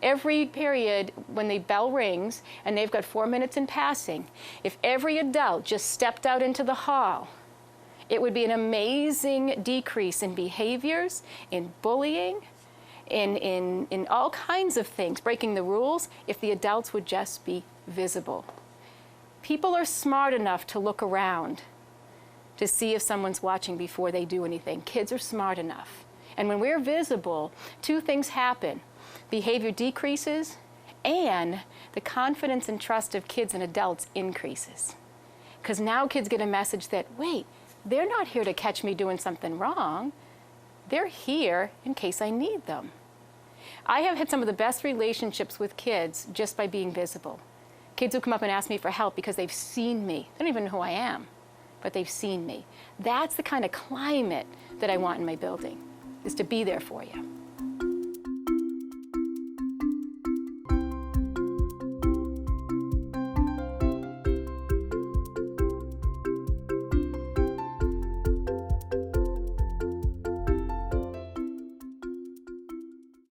Every period, when the bell rings and they've got 4 minutes in passing, if every adult just stepped out into the hall, it would be an amazing decrease in behaviors, in bullying, in all kinds of things, breaking the rules, if the adults would just be visible. People are smart enough to look around to see if someone's watching before they do anything. Kids are smart enough. And when we're visible, two things happen. Behavior decreases, and the confidence and trust of kids and adults increases. Because now kids get a message that, wait, they're not here to catch me doing something wrong. They're here in case I need them. I have had some of the best relationships with kids just by being visible. Kids who come up and ask me for help because they've seen me. They don't even know who I am, but they've seen me. That's the kind of climate that I want in my building, is to be there for you.